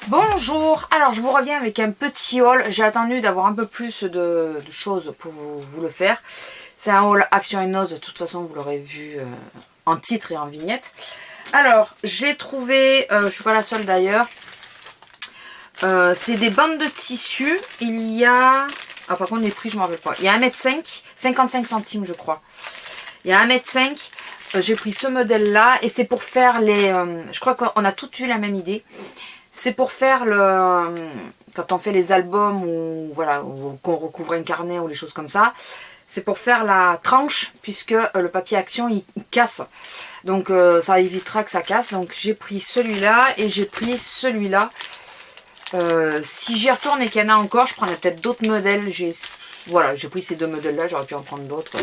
Bonjour, alors je vous reviens avec un petit haul. J'ai attendu d'avoir un peu plus de choses pour vous le faire. C'est un haul Action et Noz, de toute façon vous l'aurez vu en titre et en vignette. Alors j'ai trouvé, je suis pas la seule d'ailleurs, c'est des bandes de tissu. Il y a, ah par contre les prix je me rappelle pas, il y a 1,5 m, 55 centimes je crois. Il y a 1,5 m, j'ai pris ce modèle là et c'est pour faire les, je crois qu'on a toutes eu la même idée. C'est pour faire le, quand on fait les albums ou voilà, ou qu'on recouvre un carnet ou les choses comme ça, c'est pour faire la tranche puisque le papier action il casse. Donc ça évitera que ça casse. Donc j'ai pris celui-là et j'ai pris celui-là. Si j'y retourne et qu'il y en a encore, je prendrai peut-être d'autres modèles. Voilà, j'ai pris ces deux modèles-là, j'aurais pu en prendre d'autres.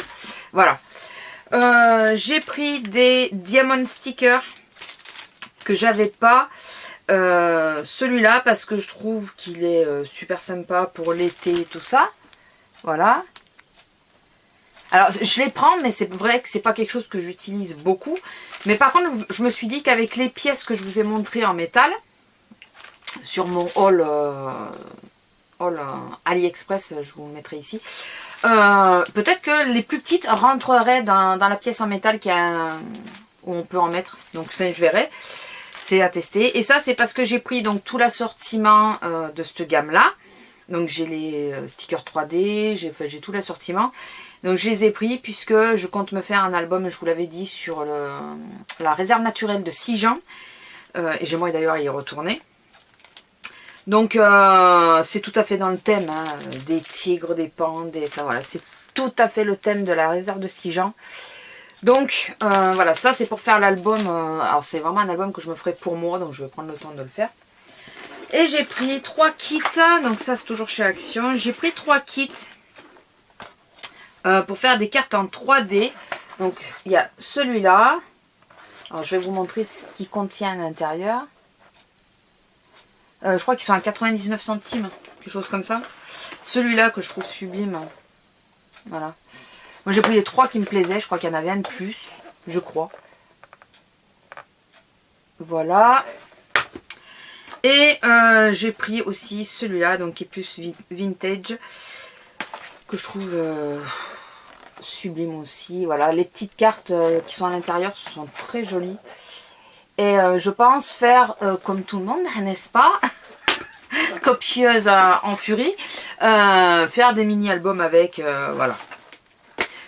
Voilà. J'ai pris des diamond stickers que j'avais pas. Celui-là parce que je trouve qu'il est super sympa pour l'été et tout ça. Voilà. Alors je les prends mais c'est vrai que c'est pas quelque chose que j'utilise beaucoup. Mais par contre je me suis dit qu'avec les pièces que je vous ai montrées en métal sur mon haul, AliExpress, je vous le mettrai ici. Peut-être que les plus petites rentreraient dans la pièce en métal où on peut en mettre. Donc je verrai. C'est à tester. Et ça, c'est parce que j'ai pris donc tout l'assortiment de cette gamme-là. Donc j'ai les stickers 3D, j'ai tout l'assortiment. Donc je les ai pris puisque je compte me faire un album, je vous l'avais dit, sur la réserve naturelle de Sijan. Et j'aimerais d'ailleurs y retourner. Donc c'est tout à fait dans le thème, hein, des tigres, des pandes, enfin voilà, c'est tout à fait le thème de la réserve de Sijan. Donc voilà, ça c'est pour faire l'album. Alors c'est vraiment un album que je me ferai pour moi, donc je vais prendre le temps de le faire. Et j'ai pris 3 kits, donc ça c'est toujours chez Action. J'ai pris 3 kits pour faire des cartes en 3D. Donc il y a celui-là. Alors je vais vous montrer ce qu'il contient à l'intérieur. Je crois qu'ils sont à 99 centimes, quelque chose comme ça. Celui-là que je trouve sublime. Voilà. Moi j'ai pris les 3 qui me plaisaient, je crois qu'il y en avait un de plus, je crois. Voilà. Et j'ai pris aussi celui-là, donc qui est plus vintage, que je trouve sublime aussi. Voilà, les petites cartes qui sont à l'intérieur sont très jolies. Et je pense faire comme tout le monde, n'est-ce pas? Copieuse en furie. Faire des mini-albums avec, voilà.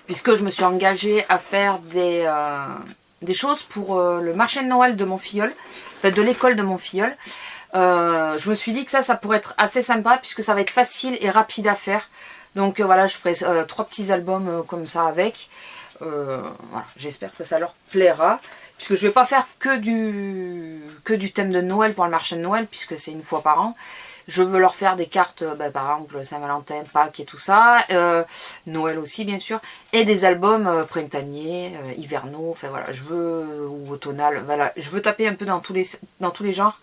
Puisque je me suis engagée à faire des choses pour le marché de Noël de mon filleul, enfin de l'école de mon filleul. Je me suis dit que ça pourrait être assez sympa puisque ça va être facile et rapide à faire. Donc voilà, je ferai 3 petits albums comme ça avec. Voilà, j'espère que ça leur plaira. Puisque je ne vais pas faire que du thème de Noël pour le marché de Noël, puisque c'est une fois par an. Je veux leur faire des cartes, par exemple Saint-Valentin, Pâques et tout ça. Noël aussi, bien sûr. Et des albums printaniers, hivernaux, enfin voilà, ou automnal. Voilà, je veux taper un peu dans tous les genres,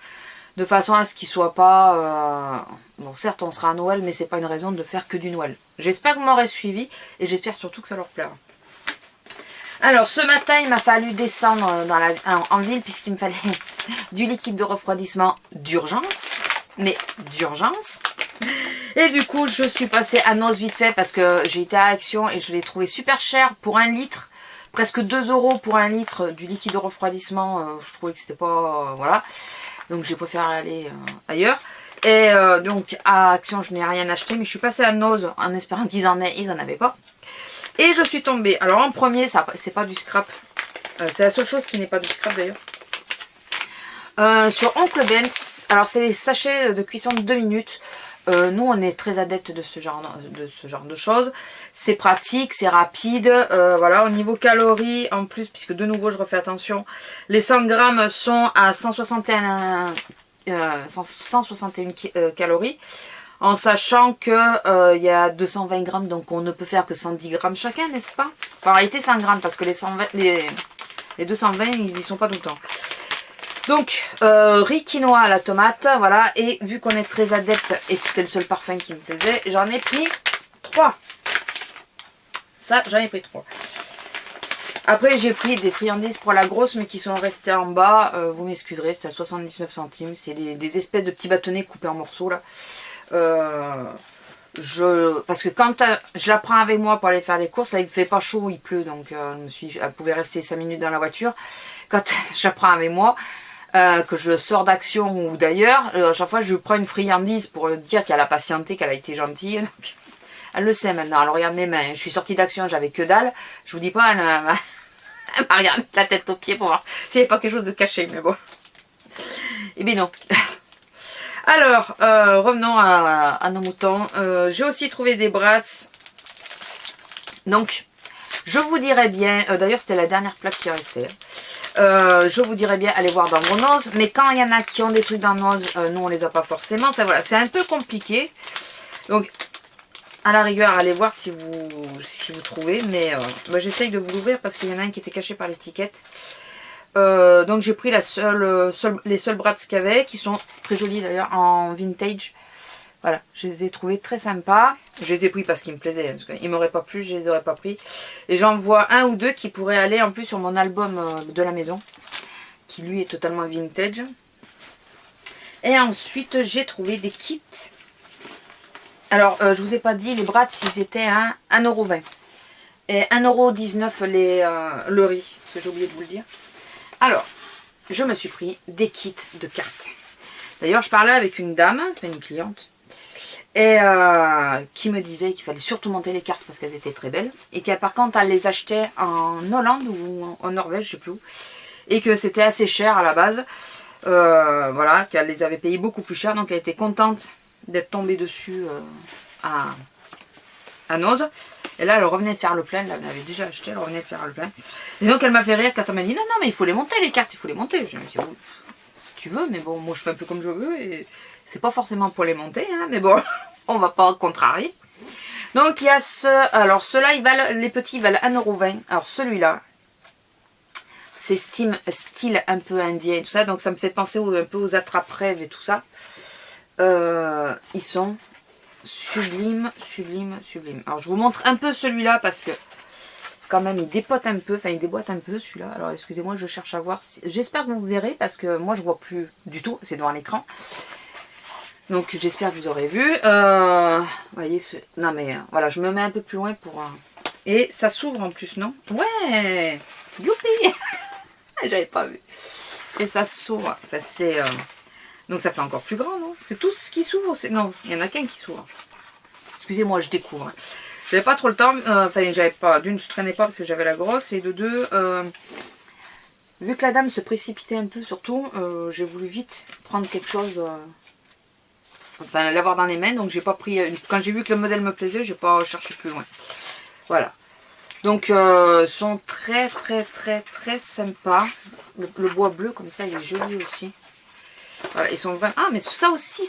de façon à ce qu'ils ne soient pas... Bon, certes, on sera à Noël, mais c'est pas une raison de faire que du Noël. J'espère que vous m'aurez suivi, et j'espère surtout que ça leur plaira. Alors ce matin il m'a fallu descendre en ville puisqu'il me fallait du liquide de refroidissement d'urgence, mais d'urgence. Et du coup je suis passée à Noz vite fait parce que j'ai été à Action et je l'ai trouvé super cher pour 1 litre, presque 2 € pour 1 litre du liquide de refroidissement. Je trouvais que c'était pas... voilà, donc j'ai préféré aller ailleurs. Et donc à Action je n'ai rien acheté, mais je suis passée à Noz en espérant qu'ils en aient, ils en avaient pas. Et je suis tombée. Alors en premier, ça c'est pas du scrap. C'est la seule chose qui n'est pas du scrap d'ailleurs. Sur Oncle Ben's. Alors c'est les sachets de cuisson de 2 minutes. Nous on est très adeptes de ce genre de choses. C'est pratique, c'est rapide. Voilà, au niveau calories, en plus, puisque de nouveau je refais attention, les 100 grammes sont à 161 calories. En sachant que y a 220 grammes, donc on ne peut faire que 110 grammes chacun, n'est-ce pas? Enfin, en réalité 100 grammes, parce que les 220, ils y sont pas tout le temps. Donc, riz quinoa à la tomate, voilà. Et vu qu'on est très adepte, et que c'était le seul parfum qui me plaisait, j'en ai pris 3. Ça, j'en ai pris 3. Après j'ai pris des friandises pour la grosse mais qui sont restées en bas. Vous m'excuserez, c'était à 79 centimes. C'est des espèces de petits bâtonnets coupés en morceaux là. Parce que quand je la prends avec moi pour aller faire les courses, là il ne fait pas chaud, il pleut. Donc elle pouvait rester 5 minutes dans la voiture. Quand je la prends avec moi, que je sors d'action ou d'ailleurs, à chaque fois je prends une friandise pour dire qu'elle a patienté, qu'elle a été gentille. Donc, elle le sait maintenant. Elle regarde mes mains. Je suis sortie d'action, j'avais que dalle. Je vous dis pas, elle m'a regardé la tête aux pieds pour voir s'il n'y avait pas quelque chose de caché. Mais bon. Et bien non. Alors, revenons à nos moutons. J'ai aussi trouvé des brats. Donc, je vous dirais bien... D'ailleurs, c'était la dernière plaque qui restait. Je vous dirais bien, allez voir dans vos noses. Mais quand il y en a qui ont des trucs dans nose, nous, on les a pas forcément. Enfin, voilà, c'est un peu compliqué. Donc... à la rigueur, allez voir si vous trouvez. Mais moi, j'essaye de vous l'ouvrir parce qu'il y en a un qui était caché par l'étiquette. Donc j'ai pris les seuls brats qu'il y avait, qui sont très jolis d'ailleurs en vintage. Voilà, je les ai trouvés très sympas. Je les ai pris parce qu'ils me plaisaient. Parce qu'ils m'auraient pas plu, je les aurais pas pris. Et j'en vois un ou deux qui pourraient aller en plus sur mon album de la maison. Qui lui est totalement vintage. Et ensuite j'ai trouvé des kits. Alors, je vous ai pas dit, les brats, ils étaient à 1,20 €. Et 1,19 € le riz, parce que j'ai oublié de vous le dire. Alors, je me suis pris des kits de cartes. D'ailleurs, je parlais avec une dame, enfin une cliente, et qui me disait qu'il fallait surtout monter les cartes parce qu'elles étaient très belles. Et qu'elle, par contre, elle les achetait en Hollande ou en Norvège, je sais plus où. Et que c'était assez cher à la base. Voilà, qu'elle les avait payées beaucoup plus cher, donc elle était contente d'être tombée dessus à Noz. Et là elle revenait faire le plein, là, elle avait déjà acheté, elle revenait faire le plein. Et donc elle m'a fait rire quand elle m'a dit non mais il faut les monter les cartes, il faut les monter. Je me dis oh, si tu veux, mais bon moi je fais un peu comme je veux et c'est pas forcément pour les monter, hein, mais bon on va pas contrarier. Donc il y a alors ceux-là les petits ils valent 1,20 €. Alors celui-là c'est style un peu indien et tout ça, donc ça me fait penser un peu aux attrape-rêves et tout ça. Ils sont sublimes. Alors je vous montre un peu celui-là parce que quand même il dépote un peu, enfin il déboîte un peu celui-là. Alors excusez-moi, je cherche à voir. J'espère que vous verrez parce que moi je vois plus du tout, c'est noir à l'écran. Donc j'espère que vous aurez vu. Vous voyez non mais voilà, je me mets un peu plus loin pour... Et ça s'ouvre en plus, non? Ouais. Youpi. J'avais pas vu. Et ça s'ouvre. Enfin c'est... Donc ça fait encore plus grand, non? C'est tout ce qui s'ouvre? Non, il n'y en a qu'un qui s'ouvre. Excusez-moi, je découvre. J'avais pas trop le temps. Enfin, j'avais pas... D'une, je traînais pas parce que j'avais la grosse. Et de deux, vu que la dame se précipitait un peu, surtout, j'ai voulu vite prendre quelque chose... enfin, l'avoir dans les mains. Donc j'ai pas pris... Quand j'ai vu que le modèle me plaisait, j'ai pas cherché plus loin. Voilà. Donc, sont très sympas. Le bois bleu, comme ça, il est joli aussi. Voilà, ils sont vraiment... Ah, mais ça aussi...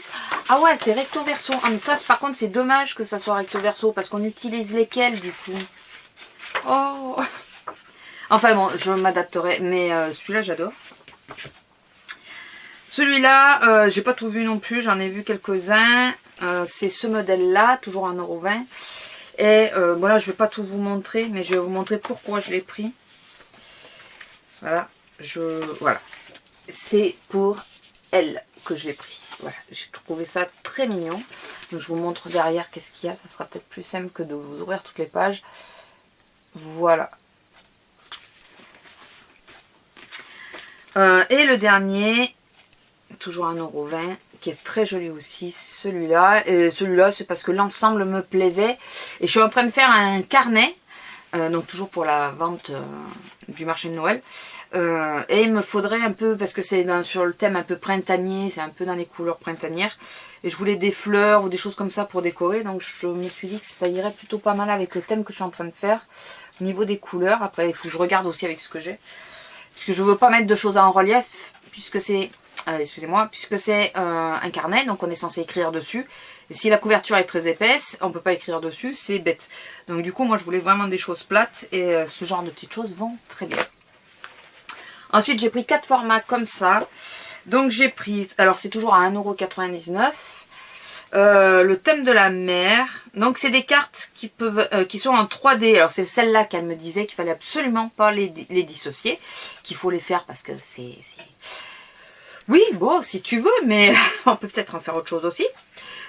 Ah ouais, c'est recto verso. Ah, mais ça, par contre, c'est dommage que ça soit recto verso. Parce qu'on utilise lesquels, du coup? Oh. Enfin bon, je m'adapterai. Mais celui-là, j'adore. Celui-là, j'ai pas tout vu non plus. J'en ai vu quelques-uns. C'est ce modèle-là, toujours 1,20 €. Et bon là, je vais pas tout vous montrer. Mais je vais vous montrer pourquoi je l'ai pris. Voilà. Voilà. C'est pour... elle que je l'ai pris. Voilà, j'ai trouvé ça très mignon. Donc je vous montre derrière qu'est-ce qu'il y a. Ça sera peut-être plus simple que de vous ouvrir toutes les pages. Voilà. Et le dernier, toujours 1,20 €, qui est très joli aussi, celui-là. Et celui-là, c'est parce que l'ensemble me plaisait. Et je suis en train de faire un carnet. Donc toujours pour la vente du marché de Noël. Et il me faudrait un peu, parce que c'est sur le thème un peu printanier, c'est un peu dans les couleurs printanières. Et je voulais des fleurs ou des choses comme ça pour décorer. Donc je me suis dit que ça irait plutôt pas mal avec le thème que je suis en train de faire. Au niveau des couleurs, après il faut que je regarde aussi avec ce que j'ai. Puisque je ne veux pas mettre de choses en relief, puisque c'est... excusez-moi, puisque c'est un carnet, donc on est censé écrire dessus. Et si la couverture est très épaisse, on ne peut pas écrire dessus, c'est bête. Donc du coup, moi je voulais vraiment des choses plates et ce genre de petites choses vont très bien. Ensuite, j'ai pris 4 formats comme ça. Donc j'ai pris, alors c'est toujours à 1,99 €. Le thème de la mer. Donc c'est des cartes qui sont en 3D. Alors c'est celle-là qu'elle me disait qu'il fallait absolument pas les dissocier. Qu'il faut les faire parce que c'est... Oui, bon, si tu veux, mais on peut peut-être en faire autre chose aussi.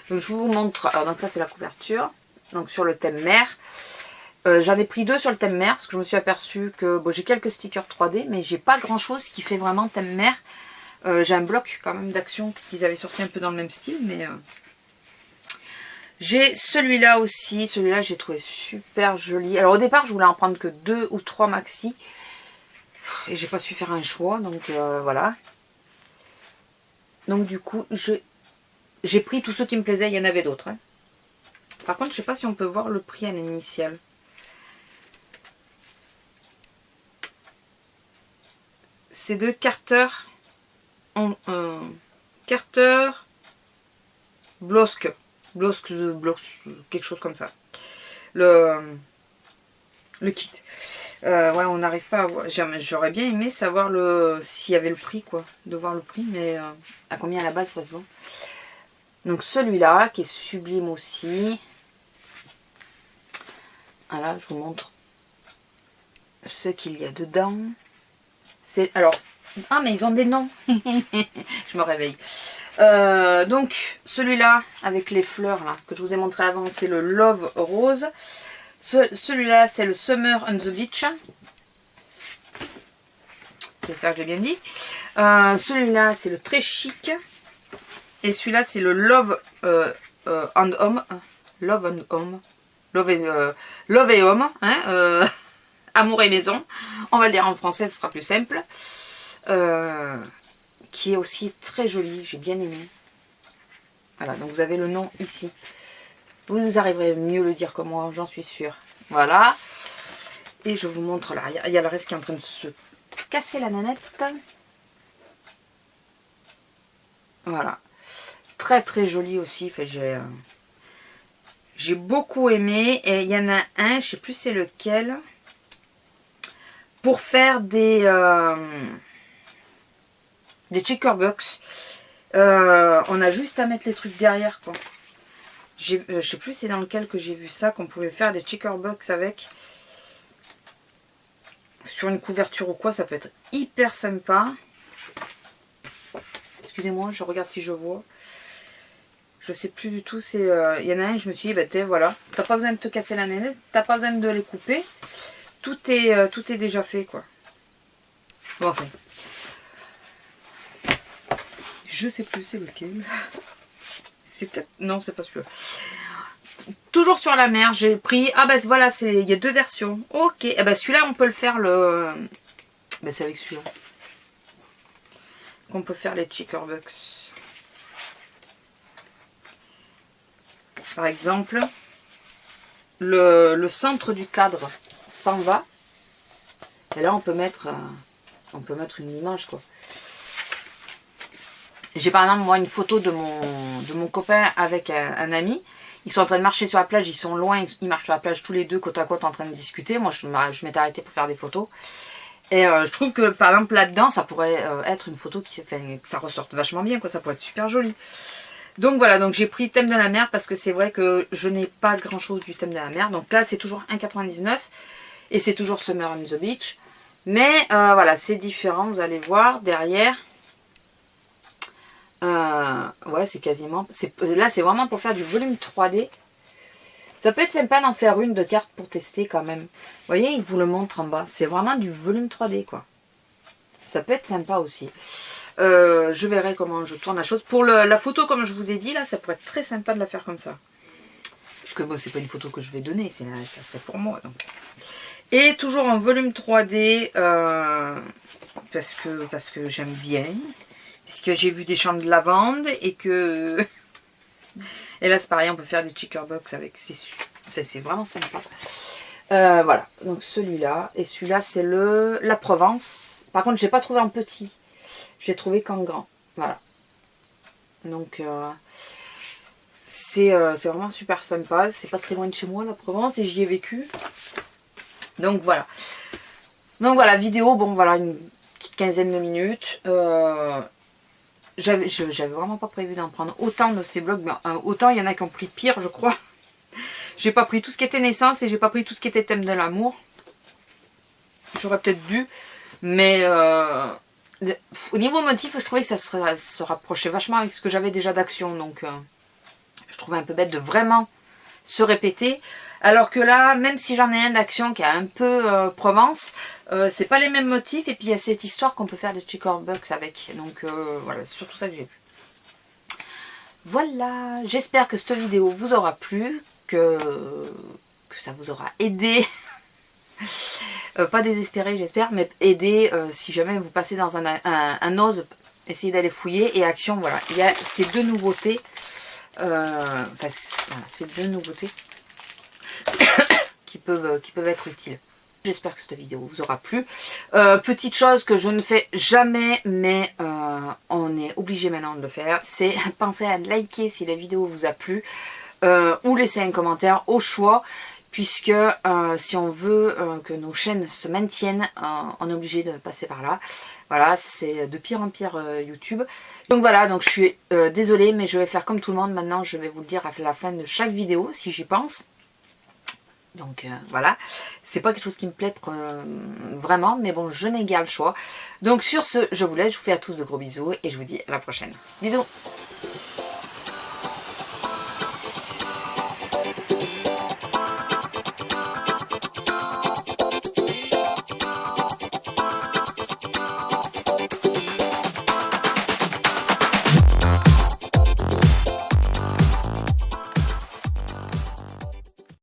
Donc je vous montre. Alors donc ça c'est la couverture. Donc sur le thème mer. J'en ai pris 2 sur le thème mer parce que je me suis aperçue que bon, j'ai quelques stickers 3D, mais j'ai pas grand chose qui fait vraiment thème mer. J'ai un bloc quand même d'action qu'ils avaient sorti un peu dans le même style, mais j'ai celui-là aussi. Celui-là j'ai trouvé super joli. Alors au départ je voulais en prendre que 2 ou 3 maxi et j'ai pas su faire un choix, donc voilà. Donc du coup j'ai pris tous ceux qui me plaisaient. Il y en avait d'autres, hein. Par contre je sais pas si on peut voir le prix à l'initial. C'est de Carter, Carter Blosk, quelque chose comme ça. Le kit. Ouais, on n'arrive pas à voir. J'aurais bien aimé savoir s'il y avait le prix, quoi. De voir le prix, mais à combien à la base ça se vend. Donc celui-là, qui est sublime aussi. Voilà, je vous montre ce qu'il y a dedans. Alors, ah mais ils ont des noms. Je me réveille. Donc celui-là avec les fleurs là que je vous ai montré avant, c'est le Love Rose. Celui-là c'est le Summer on the Beach. J'espère que j'ai bien dit. Celui-là c'est le Très Chic. Et celui-là c'est le Love and Home. Love and Home. Love et Home. Hein, Amour et maison, on va le dire en français, ce sera plus simple. Qui est aussi très joli, j'ai bien aimé. Voilà, donc vous avez le nom ici. Vous arriverez mieux le dire que moi, j'en suis sûre. Voilà. Et je vous montre là, il y a le reste qui est en train de se casser la nanette. Voilà. Très très joli aussi, enfin, j'ai beaucoup aimé. Et il y en a un, je sais plus c'est lequel. Pour faire des checkerbox, on a juste à mettre les trucs derrière, quoi. Je sais plus c'est dans lequel que j'ai vu ça, qu'on pouvait faire des checkerbox avec. Sur une couverture ou quoi, ça peut être hyper sympa. Excusez-moi, je regarde si je vois. Je sais plus du tout, c'est... Il y en a un, je me suis dit, bah t'es voilà, t'as pas besoin de te casser la nénette, t'as pas besoin de les couper. Tout est déjà fait, quoi. Bon, enfin. Je sais plus c'est lequel. C'est peut-être... Non, c'est pas celui-là. Toujours sur la mer, j'ai pris... Ah bah voilà, il y a 2 versions. Ok. Eh bah celui-là, on peut le faire le... Bah c'est avec celui-là qu'on peut faire les checkerbox. Par exemple, le centre du cadre s'en va. Et là, on peut mettre une image, quoi. J'ai par exemple, moi, une photo de mon copain avec un ami. Ils sont en train de marcher sur la plage, ils sont loin, ils marchent sur la plage tous les deux, côte à côte, en train de discuter. Moi, je m'étais arrêtée pour faire des photos. Et je trouve que, par exemple, là-dedans, ça pourrait être une photo que ça ressorte vachement bien, quoi. Ça pourrait être super joli. Donc voilà, donc j'ai pris thème de la mer parce que c'est vrai que je n'ai pas grand-chose du thème de la mer. Donc là, c'est toujours 1,99 et c'est toujours Summer on the Beach. Mais voilà, c'est différent, vous allez voir derrière. Ouais, c'est quasiment... Là, c'est vraiment pour faire du volume 3D. Ça peut être sympa d'en faire une de cartes pour tester quand même. Vous voyez, il vous le montre en bas. C'est vraiment du volume 3D, quoi. Ça peut être sympa aussi. Je verrai comment je tourne la chose. Pour la photo, comme je vous ai dit, là, ça pourrait être très sympa de la faire comme ça. Puisque bon, c'est pas une photo que je vais donner, ça serait pour moi. Donc. Et toujours en volume 3D, parce que j'aime bien. Puisque j'ai vu des champs de lavande et que... Et là, c'est pareil, on peut faire des checkerbox avec. C'est vraiment sympa. Voilà, donc celui-là. Et celui-là, c'est la Provence. Par contre, je n'ai pas trouvé en petit. J'ai trouvé qu'en grand. Voilà. Donc, c'est vraiment super sympa. C'est pas très loin de chez moi, la Provence, et j'y ai vécu. Donc, voilà. Donc, voilà, vidéo, bon, voilà, une petite quinzaine de minutes. j'avais vraiment pas prévu d'en prendre autant de ces blogs, mais autant il y en a qui ont pris pire, je crois. J'ai pas pris tout ce qui était naissance et j'ai pas pris tout ce qui était thème de l'amour. J'aurais peut-être dû, mais au niveau motif, je trouvais que ça se rapprochait vachement avec ce que j'avais déjà d'action, donc je trouvais un peu bête de vraiment se répéter. Alors que là, même si j'en ai un d'action qui a un peu Provence, c'est pas les mêmes motifs, et puis il y a cette histoire qu'on peut faire des checkerbox avec, donc voilà, c'est surtout ça que j'ai vu. Voilà, j'espère que cette vidéo vous aura plu, que ça vous aura aidé. Pas désespéré j'espère, mais aidé si jamais vous passez dans un ose, essayez d'aller fouiller. Et action, voilà, il y a ces deux nouveautés, voilà, ces deux nouveautés qui peuvent être utiles. J'espère que cette vidéo vous aura plu. Petite chose que je ne fais jamais, mais on est obligé maintenant de le faire, c'est penser à liker si la vidéo vous a plu, ou laisser un commentaire au choix, puisque si on veut que nos chaînes se maintiennent, on est obligé de passer par là. Voilà, c'est de pire en pire YouTube. Donc voilà, donc je suis désolée, mais je vais faire comme tout le monde maintenant, je vais vous le dire à la fin de chaque vidéo, si j'y pense. Donc voilà, c'est pas quelque chose qui me plaît vraiment, mais bon, je n'ai guère le choix. Donc sur ce, je vous laisse, je vous fais à tous de gros bisous et je vous dis à la prochaine. Bisous!